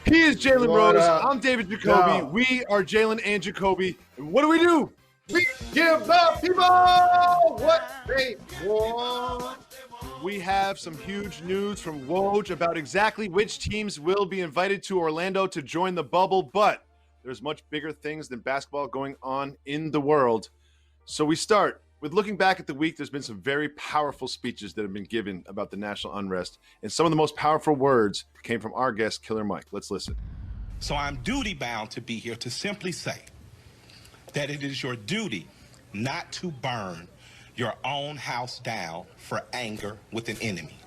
He is Jalen What Rose. up? I'm David Jacoby. Yo. We are Jalen and Jacoby. And what do? We give the people what they want. We have some huge news from Woj about exactly which teams will be invited to Orlando to join the bubble, but there's much bigger things than basketball going on in the world. So we start with looking back at the week. There's been some very powerful speeches that have been given about the national unrest, and some of the most powerful words came from our guest, Killer Mike. Let's listen. So I'm duty-bound to be here to simply say that it is your duty not to burn your own house down for anger with an enemy.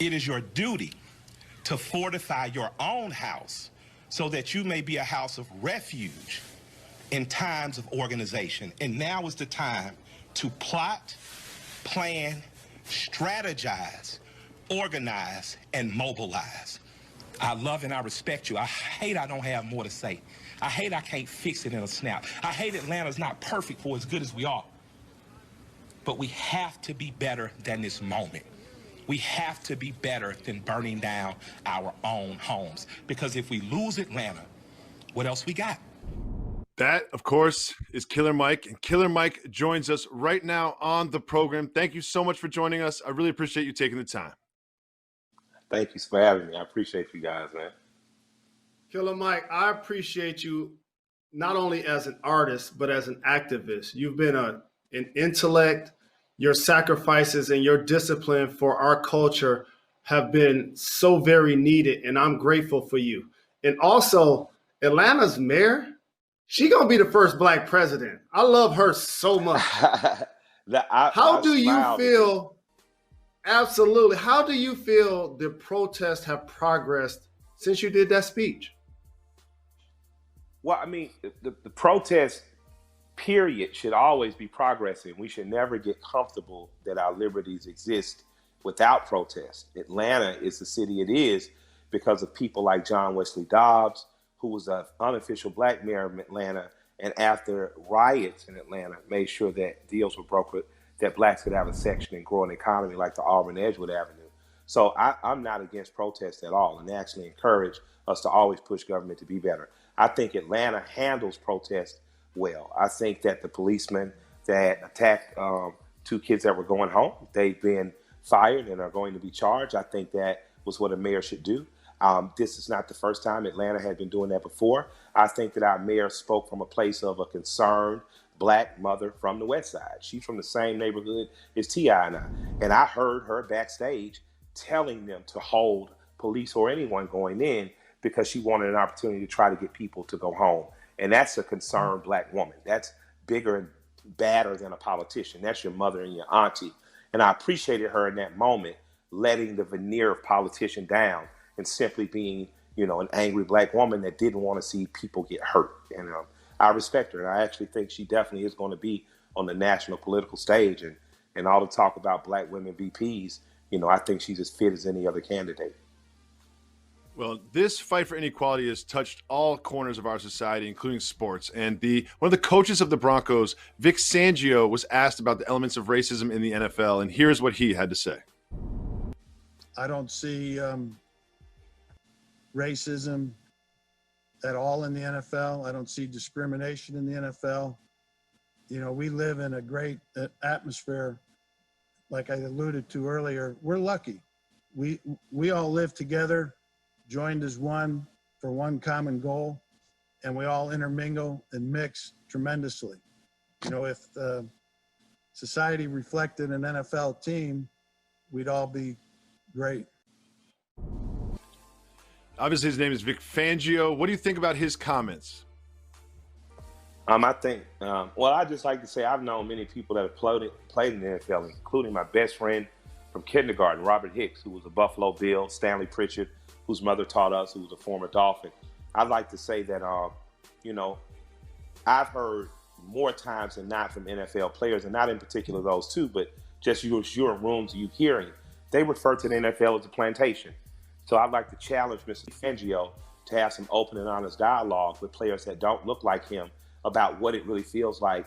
It is your duty to fortify your own house so that you may be a house of refuge in times of organization. And now is the time to plot, plan, strategize, organize, and mobilize. I love and I respect you. I hate I don't have more to say. I hate I can't fix it in a snap. I hate Atlanta's not perfect for as good as we are. But we have to be better than this moment. We have to be better than burning down our own homes. Because if we lose Atlanta, what else we got? That, of course, is Killer Mike. And Killer Mike joins us right now on the program. Thank you so much for joining us. I really appreciate you taking the time. Thank you for having me. I appreciate you guys, man. Killer Mike, I appreciate you not only as an artist, but as an activist. You've been an intellect. Your sacrifices and your discipline for our culture have been so very needed, and I'm grateful for you. And also, Atlanta's mayor, she gonna be the first Black president. I love her so much. How do you feel? Absolutely. How do you feel the protests have progressed since you did that speech? Well, I mean, the protest period should always be progressing. We should never get comfortable that our liberties exist without protest. Atlanta is the city it is because of people like John Wesley Dobbs, who was an unofficial Black mayor of Atlanta, and after riots in Atlanta, made sure that deals were brokered, that Blacks could have a section and grow an economy like the Auburn Edgewood Avenue. So I'm not against protest at all, and actually encourage us to always push government to be better. I think Atlanta handles protest well. I think that the policemen that attacked two kids that were going home, they've been fired and are going to be charged. I think that was what a mayor should do. This is not the first time. Atlanta had been doing that before. I think that our mayor spoke from a place of a concerned Black mother from the West Side. She's from the same neighborhood as T.I. and I heard her backstage telling them to hold police or anyone going in because she wanted an opportunity to try to get people to go home. And that's a concerned Black woman. That's bigger and badder than a politician. That's your mother and your auntie. And I appreciated her in that moment, letting the veneer of politician down and simply being, an angry Black woman that didn't want to see people get hurt. And I respect her. And I actually think she definitely is going to be on the national political stage. And all the talk about Black women VPs, I think she's as fit as any other candidate. Well, this fight for inequality has touched all corners of our society, including sports. And one of the coaches of the Broncos, Vic Fangio, was asked about the elements of racism in the NFL, and here's what he had to say. I don't see racism at all in the NFL. I don't see discrimination in the NFL. We live in a great atmosphere. Like I alluded to earlier, we're lucky. We all live together, joined as one for one common goal, and we all intermingle and mix tremendously. If society reflected an NFL team, we'd all be great. Obviously, his name is Vic Fangio. What do you think about his comments? I think, I just like to say I've known many people that have played in the NFL, including my best friend from kindergarten, Robert Hicks, who was a Buffalo Bill, Stanley Pritchard, whose mother taught us, who was a former Dolphin. I'd like to say that, I've heard more times than not from NFL players, and not in particular those two, but just you're in rooms, you hearing, they refer to the NFL as a plantation. So I'd like to challenge Mr. Fangio to have some open and honest dialogue with players that don't look like him about what it really feels like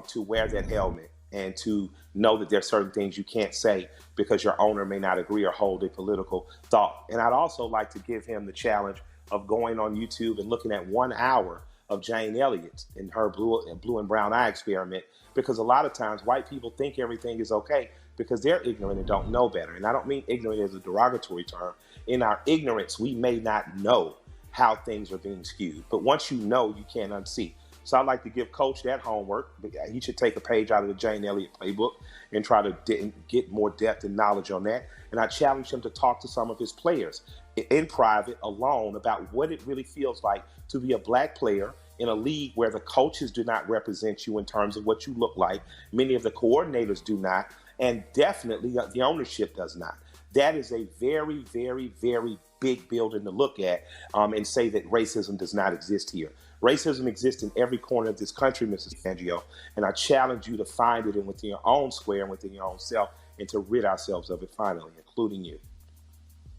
to wear that helmet and to know that there's certain things you can't say because your owner may not agree or hold a political thought. And I'd also like to give him the challenge of going on YouTube and looking at 1 hour of Jane Elliott and her blue and brown eye experiment, because a lot of times white people think everything is okay because they're ignorant and don't know better. And I don't mean ignorant as a derogatory term. In our ignorance, we may not know how things are being skewed. But once you know, you can't unsee. So I'd like to give Coach that homework. He should take a page out of the Jane Elliott playbook and try to get more depth and knowledge on that. And I challenge him to talk to some of his players in private, alone, about what it really feels like to be a black player in a league where the coaches do not represent you in terms of what you look like. Many of the coordinators do not, and definitely the ownership does not. That is a very, very, very big building to look at and say that racism does not exist here. Racism exists in every corner of this country, Mrs. Fangio, and I challenge you to find it within your own square and within your own self and to rid ourselves of it finally, including you.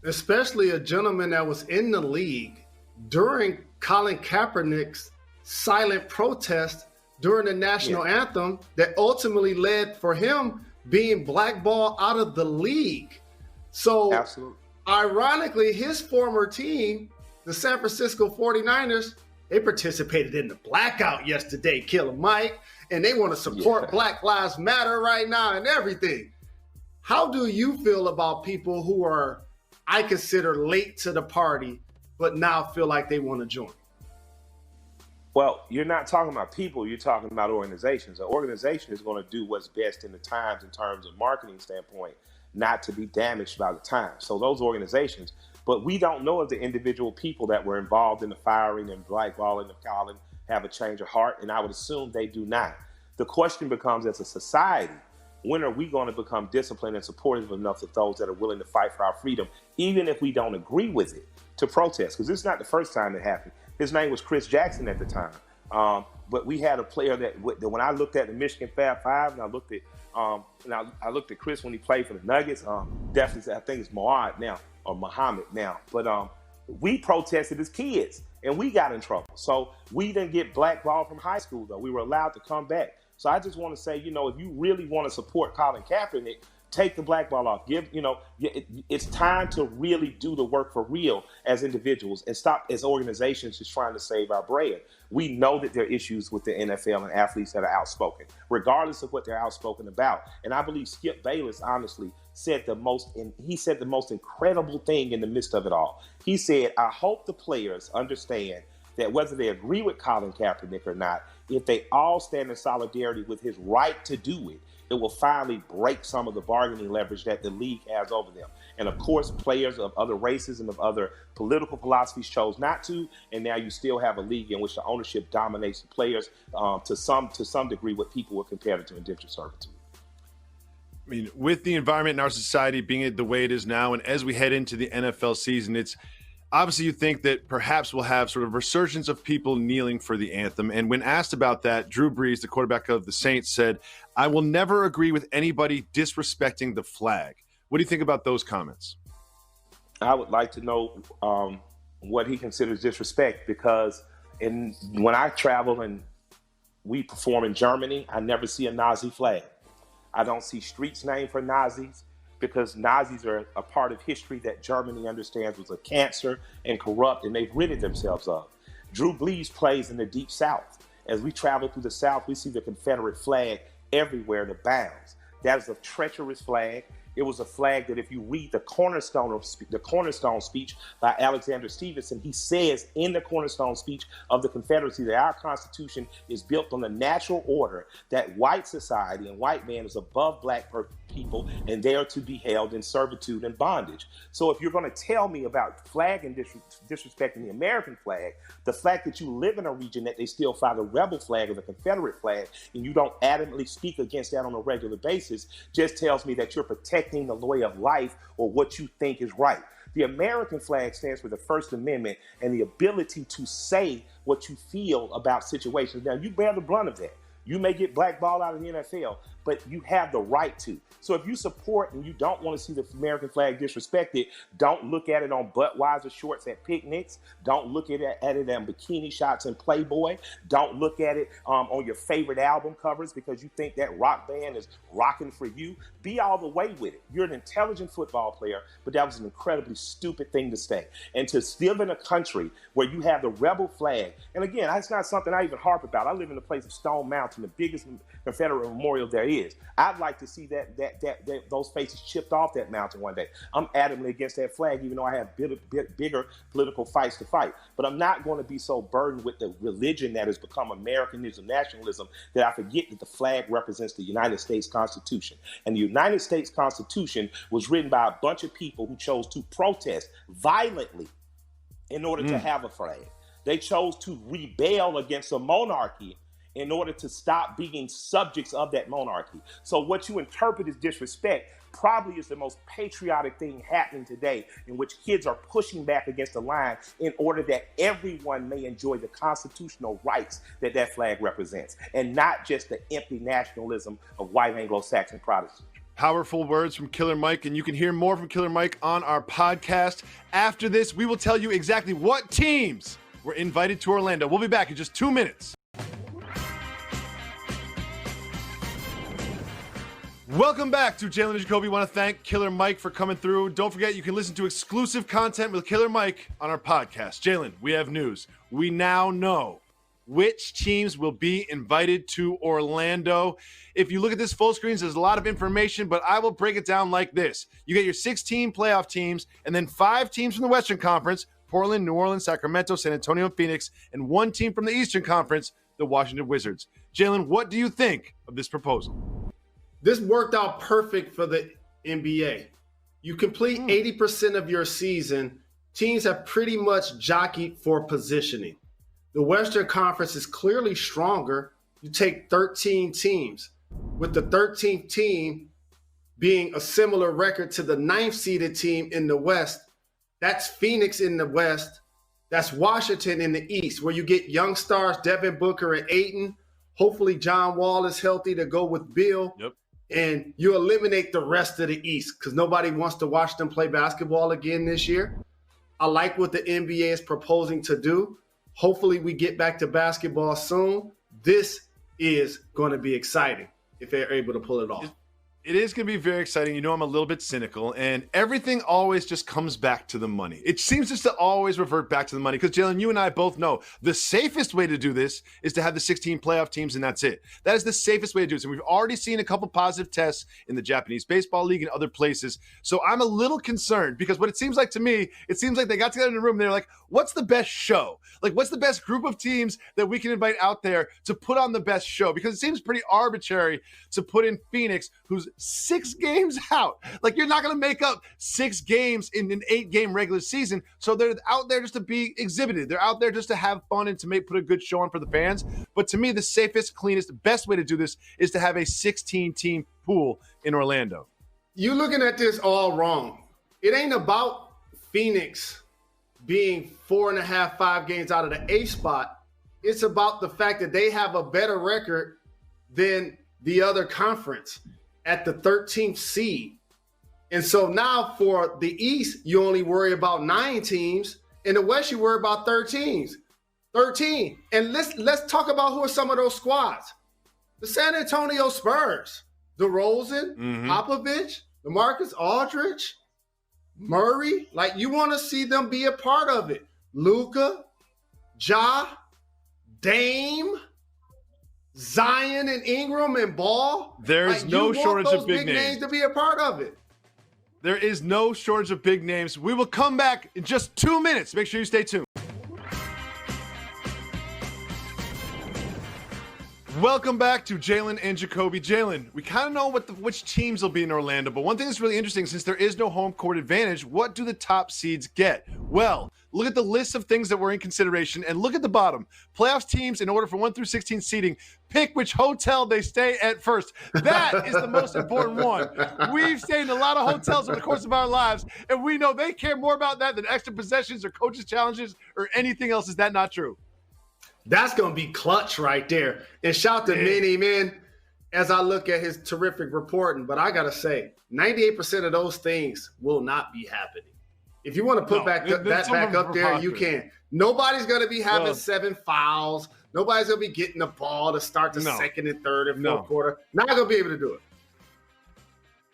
Especially a gentleman that was in the league during Colin Kaepernick's silent protest during the national anthem that ultimately led for him being blackballed out of the league. So absolutely, ironically, his former team, the San Francisco 49ers, they participated in the blackout yesterday, Killer Mike, and they want to support Black Lives Matter right now and everything. How do you feel about people who are, I consider, late to the party, but now feel like they want to join? Well, you're not talking about people, you're talking about organizations. An organization is going to do what's best in the times in terms of marketing standpoint, not to be damaged by the times. So those organizations, but we don't know if the individual people that were involved in the firing and blackballing of Colin have a change of heart, and I would assume they do not. The question becomes, as a society, when are we going to become disciplined and supportive enough of those that are willing to fight for our freedom, even if we don't agree with it, to protest? Because this is not the first time it happened. His name was Chris Jackson at the time. But we had a player that when I looked at the Michigan Fab Five, and I looked at Chris when he played for the Nuggets, definitely I think it's Moad now, or Muhammad now. But we protested as kids, and we got in trouble. So we didn't get blackballed from high school, though. We were allowed to come back. So I just want to say, if you really want to support Colin Kaepernick, take the blackball off. It's time to really do the work for real as individuals and stop as organizations just trying to save our bread. We know that there are issues with the NFL and athletes that are outspoken, regardless of what they're outspoken about. And I believe Skip Bayless, honestly, said the most incredible thing in the midst of it all. He said, I hope the players understand that whether they agree with Colin Kaepernick or not, if they all stand in solidarity with his right to do it, it will finally break some of the bargaining leverage that the league has over them. And of course, players of other races and of other political philosophies chose not to. And now you still have a league in which the ownership dominates the players to some degree, what people would compare it to indentured servitude. I mean, with the environment in our society being the way it is now, and as we head into the NFL season, it's obviously you think that perhaps we'll have sort of resurgence of people kneeling for the anthem. And when asked about that, Drew Brees, the quarterback of the Saints, said, I will never agree with anybody disrespecting the flag. What do you think about those comments? I would like to know what he considers disrespect, because when I travel and we perform in Germany, I never see a Nazi flag. I don't see streets named for Nazis, because Nazis are a part of history that Germany understands was a cancer and corrupt, and they've ridded themselves of. Drew Brees plays in the Deep South. As we travel through the South, we see the Confederate flag everywhere that bounds. That is a treacherous flag. It was a flag that if you read the cornerstone speech by Alexander Stevenson, he says in the cornerstone speech of the Confederacy that our Constitution is built on the natural order that white society and white man is above black people and they are to be held in servitude and bondage. So if you're going to tell me about flag and disrespecting the American flag, the fact that you live in a region that they still fly the rebel flag or the Confederate flag, and you don't adamantly speak against that on a regular basis, just tells me that you're protecting the way of life or what you think is right. The American flag stands for the First Amendment and the ability to say what you feel about situations. Now, you bear the brunt of that. You may get blackballed out of the NFL, but you have the right to. So if you support and you don't want to see the American flag disrespected, don't look at it on Budweiser shorts at picnics. Don't look at it on bikini shots in Playboy. Don't look at it on your favorite album covers because you think that rock band is rocking for you. Be all the way with it. You're an intelligent football player, but that was an incredibly stupid thing to say. And to live in a country where you have the rebel flag, and again, that's not something I even harp about. I live in the place of Stone Mountain, the biggest Confederate memorial there is. I'd like to see those faces chipped off that mountain one day. I'm adamantly against that flag, even though I have bigger political fights to fight. But I'm not going to be so burdened with the religion that has become Americanism, nationalism, that I forget that the flag represents the United States Constitution. And the United States Constitution was written by a bunch of people who chose to protest violently in order to have a flag. They chose to rebel against a monarchy in order to stop being subjects of that monarchy. So what you interpret as disrespect probably is the most patriotic thing happening today, in which kids are pushing back against the line in order that everyone may enjoy the constitutional rights that that flag represents, and not just the empty nationalism of white Anglo-Saxon Protestants. Powerful words from Killer Mike, and you can hear more from Killer Mike on our podcast. After this, we will tell you exactly what teams were invited to Orlando. We'll be back in just 2 minutes. Welcome back to Jalen Jacoby. Want to thank Killer Mike for coming through. Don't forget, you can listen to exclusive content with Killer Mike on our podcast. Jalen, we have news. We now know which teams will be invited to Orlando. If you look at this full screen, there's a lot of information, but I will break it down like this. You get your 16 playoff teams, and then 5 teams from the Western Conference, Portland, New Orleans, Sacramento, San Antonio, and Phoenix, and 1 team from the Eastern Conference, the Washington Wizards. Jalen, what do you think of this proposal? This worked out perfect for the NBA. You complete 80% of your season, teams have pretty much jockeyed for positioning. The Western Conference is clearly stronger. You take 13 teams, with the 13th team being a similar record to the 9th seeded team in the West. That's Phoenix in the West. That's Washington in the East, where you get young stars, Devin Booker and Ayton. Hopefully John Wall is healthy to go with Bill. Yep. And you eliminate the rest of the East because nobody wants to watch them play basketball again this year. I like what the NBA is proposing to do. Hopefully we get back to basketball soon. This is going to be exciting if they're able to pull it off. It is going to be very exciting. You know, I'm a little bit cynical, and everything always just comes back to the money. It seems just to always revert back to the money because, Jalen, you and I both know the safest way to do this is to have the 16 playoff teams, and that's it. That is the safest way to do this. And we've already seen a couple positive tests in the Japanese Baseball League and other places. So I'm a little concerned because what it seems like to me, it seems like they got together in a room and they're like, what's the best show? Like, what's the best group of teams that we can invite out there to put on the best show? Because it seems pretty arbitrary to put in Phoenix, who's 6 games out. Like, you're not going to make up 6 games in an 8-game regular season. So they're out there just to be exhibited. They're out there just to have fun and to put a good show on for the fans. But to me, the safest, cleanest, best way to do this is to have a 16-team pool in Orlando. You're looking at this all wrong. It ain't about Phoenix being 4.5, 5 games out of the 8th spot. It's about the fact that they have a better record than the other conference at the 13th seed. And so now for the East, you only worry about 9 teams. In the West, you worry about 13. And let's talk about who are some of those squads. The San Antonio Spurs, DeRozan, Popovich, LaMarcus Aldridge, Murray. Like, you want to see them be a part of it. Luka, Ja, Dame, Zion and Ingram and Ball. There's no shortage of big names to be a part of it. There is no shortage of big names. We will come back in just 2 minutes. Make sure you stay tuned. Welcome back to Jalen and Jacoby. Jalen, we kind of know which teams will be in Orlando, but one thing that's really interesting, since there is no home court advantage, what do the top seeds get? Well, look at the list of things that were in consideration, and look at the bottom. Playoffs teams, in order for 1 through 16 seeding, pick which hotel they stay at first. That is the most important one. We've stayed in a lot of hotels over the course of our lives, and we know they care more about that than extra possessions or coaches' challenges or anything else. Is that not true? That's going to be clutch right there. And shout to Minnie, man. as I look at his terrific reporting. But I got to say, 98% of those things will not be happening. If you want to put that back up there, you can. Nobody's going to be having 7 fouls. Nobody's going to be getting the ball to start the second and third and fourth quarter. Not going to be able to do it.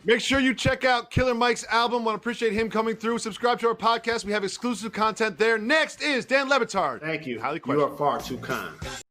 Make sure you check out Killer Mike's album. Want to appreciate him coming through. Subscribe to our podcast. We have exclusive content there. Next is Dan Le Batard. Thank you. Highly You are questioned. far too kind.